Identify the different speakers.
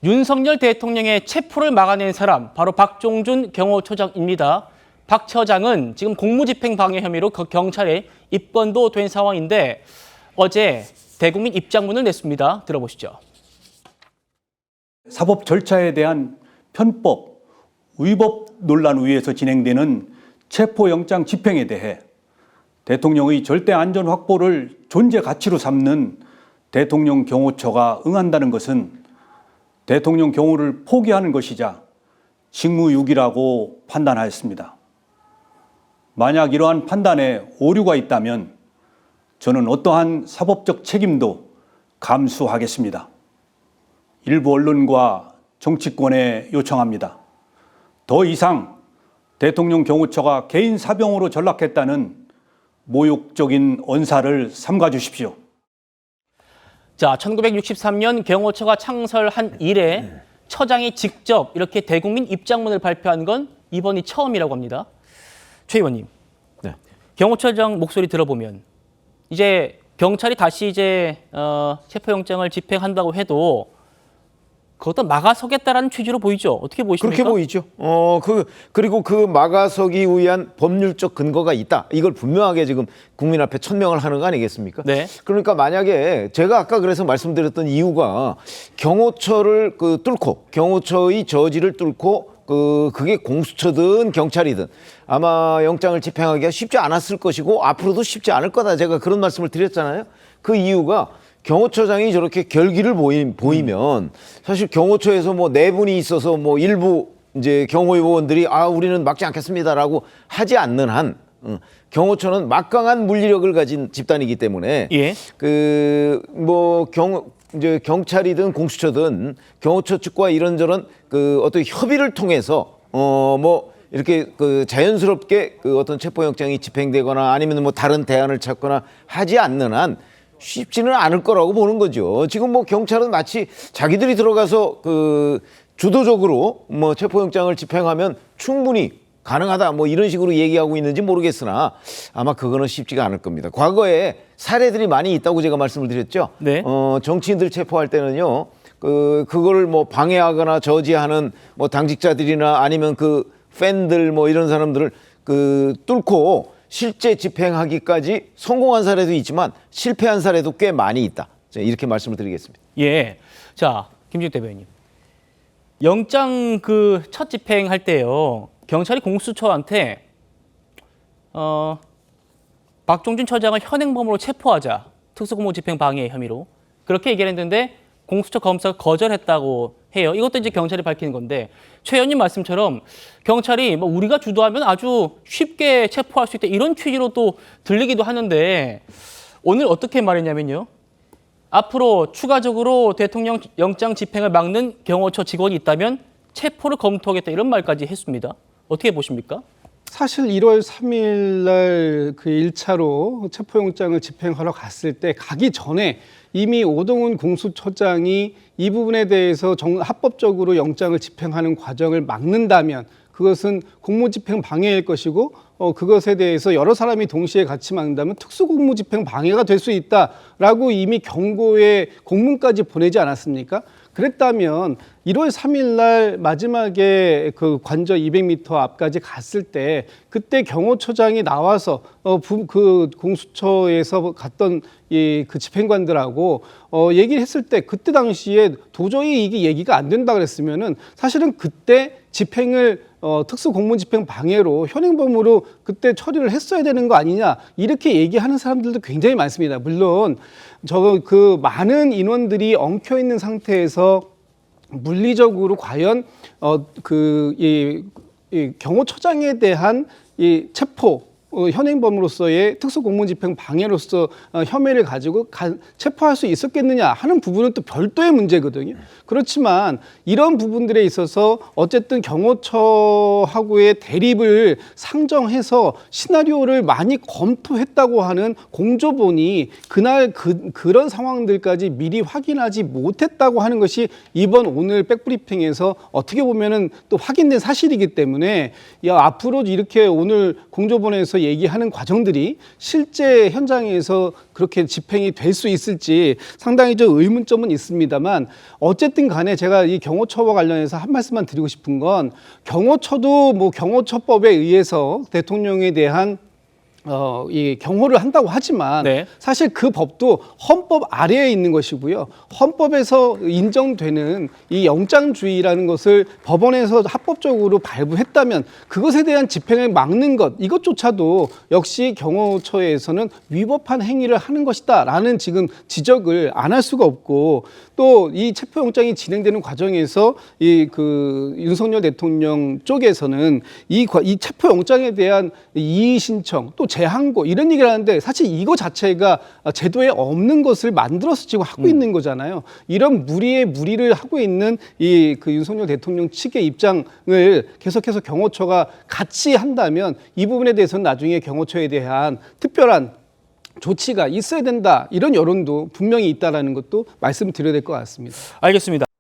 Speaker 1: 윤석열 대통령의 체포를 막아낸 사람 바로 박종준 경호처장입니다. 박 처장은 지금 공무집행 방해 혐의로 경찰에 입건도 된 상황인데 어제 대국민 입장문을 냈습니다. 들어보시죠.
Speaker 2: 사법 절차에 대한 편법, 위법 논란 위에서 진행되는 체포영장 집행에 대해 대통령의 절대 안전 확보를 존재 가치로 삼는 대통령 경호처가 응한다는 것은 대통령 경호를 포기하는 것이자 직무유기라고 판단하였습니다. 만약 이러한 판단에 오류가 있다면 저는 어떠한 사법적 책임도 감수하겠습니다. 일부 언론과 정치권에 요청합니다. 더 이상 대통령 경호처가 개인 사병으로 전락했다는 모욕적인 언사를 삼가 주십시오.
Speaker 1: 자, 1963년 경호처가 창설한 이래 처장이 직접 이렇게 대국민 입장문을 발표한 건 이번이 처음이라고 합니다. 최 의원님,
Speaker 3: 네.
Speaker 1: 경호처장 목소리 들어보면 이제 경찰이 다시 이제 체포영장을 집행한다고 해도 그것도 막아서겠다라는 취지로 보이죠. 어떻게 보이십니까?
Speaker 3: 그렇게 보이죠. 그리고 그 막아서기 위한 법률적 근거가 있다. 이걸 분명하게 지금 국민 앞에 천명을 하는 거 아니겠습니까?
Speaker 1: 네.
Speaker 3: 그러니까 만약에 제가 아까 그래서 말씀드렸던 이유가 경호처를 뚫고 경호처의 저지를 뚫고 그게 공수처든 경찰이든 아마 영장을 집행하기가 쉽지 않았을 것이고 앞으로도 쉽지 않을 거다. 제가 그런 말씀을 드렸잖아요. 그 이유가 경호처장이 저렇게 결기를 보이면 사실 경호처에서 뭐 내분이 있어서 뭐 일부 이제 경호위원들이 우리는 막지 않겠습니다라고 하지 않는 한 경호처는 막강한 물리력을 가진 집단이기 때문에
Speaker 1: 예.
Speaker 3: 이제 경찰이든 공수처든 경호처 측과 이런저런 어떤 협의를 통해서 이렇게 자연스럽게 어떤 체포영장이 집행되거나 아니면 뭐 다른 대안을 찾거나 하지 않는 한 쉽지는 않을 거라고 보는 거죠. 지금 뭐 경찰은 마치 자기들이 들어가서 주도적으로 뭐 체포영장을 집행하면 충분히 가능하다 뭐 이런 식으로 얘기하고 있는지 모르겠으나 아마 그거는 쉽지가 않을 겁니다. 과거에 사례들이 많이 있다고 제가 말씀을 드렸죠.
Speaker 1: 네.
Speaker 3: 정치인들 체포할 때는요. 그거를 뭐 방해하거나 저지하는 뭐 당직자들이나 아니면 팬들 뭐 이런 사람들을 뚫고 실제 집행하기까지 성공한 사례도 있지만 실패한 사례도 꽤 많이 있다. 이렇게 말씀을 드리겠습니다.
Speaker 1: 예. 자, 김진욱 대변인. 영장 첫 집행할 때요. 경찰이 공수처한테 박종준 처장을 현행범으로 체포하자. 특수공무집행 방해 혐의로. 그렇게 얘기를 했는데 공수처 검사가 거절했다고 해요. 이것도 이제 경찰이 밝히는 건데 최 의원님 말씀처럼 경찰이 뭐 우리가 주도하면 아주 쉽게 체포할 수 있다 이런 취지로 또 들리기도 하는데 오늘 어떻게 말했냐면요. 앞으로 추가적으로 대통령 영장 집행을 막는 경호처 직원이 있다면 체포를 검토하겠다 이런 말까지 했습니다. 어떻게 보십니까?
Speaker 4: 사실 1월 3일 날 1차로 체포영장을 집행하러 갔을 때 가기 전에 이미 오동훈 공수처장이 이 부분에 대해서 합법적으로 영장을 집행하는 과정을 막는다면 그것은 공무집행 방해일 것이고 그것에 대해서 여러 사람이 동시에 같이 막는다면 특수공무집행 방해가 될 수 있다라고 이미 경고의 공문까지 보내지 않았습니까? 그랬다면 1월 3일 날 마지막에 관저 200m 앞까지 갔을 때 그때 경호처장이 나와서 공수처에서 갔던 그 집행관들하고 얘기를 했을 때 그때 당시에 도저히 이게 얘기가 안 된다 그랬으면은 사실은 그때 집행을 특수공무집행 방해로 현행범으로 그때 처리를 했어야 되는 거 아니냐 이렇게 얘기하는 사람들도 굉장히 많습니다. 물론 많은 인원들이 엉켜 있는 상태에서 물리적으로 과연 이 경호처장에 대한 이 체포 현행범으로서의 특수공무집행 방해로서 혐의를 가지고 체포할 수 있었겠느냐 하는 부분은 또 별도의 문제거든요. 그렇지만 이런 부분들에 있어서 어쨌든 경호처하고의 대립을 상정해서 시나리오를 많이 검토했다고 하는 공조본이 그날 그런 상황들까지 미리 확인하지 못했다고 하는 것이 오늘 백브리핑에서 어떻게 보면은 또 확인된 사실이기 때문에 앞으로 이렇게 오늘 공조본에서 대해서 얘기하는 과정들이 실제 현장에서 그렇게 집행이 될 수 있을지 상당히 좀 의문점은 있습니다만 어쨌든 간에 제가 이 경호처와 관련해서 한 말씀만 드리고 싶은 건 경호처도 뭐 경호처법에 의해서 대통령에 대한 이 경호를 한다고 하지만
Speaker 1: 네.
Speaker 4: 사실 그 법도 헌법 아래에 있는 것이고요. 헌법에서 인정되는 이 영장주의라는 것을 법원에서 합법적으로 발부했다면 그것에 대한 집행을 막는 것 이것조차도 역시 경호처에서는 위법한 행위를 하는 것이다라는 지금 지적을 안 할 수가 없고 또 이 체포영장이 진행되는 과정에서 이 그 윤석열 대통령 쪽에서는 이 체포영장에 대한 이의 신청 또 재항고 이런 얘기를 하는데 사실 이거 자체가 제도에 없는 것을 만들어서 지금 하고 있는 거잖아요. 이런 무리의 무리를 하고 있는 이 그 윤석열 대통령 측의 입장을 계속해서 경호처가 같이 한다면 이 부분에 대해서는 나중에 경호처에 대한 특별한 조치가 있어야 된다 이런 여론도 분명히 있다라는 것도 말씀드려야 될 것 같습니다.
Speaker 1: 알겠습니다.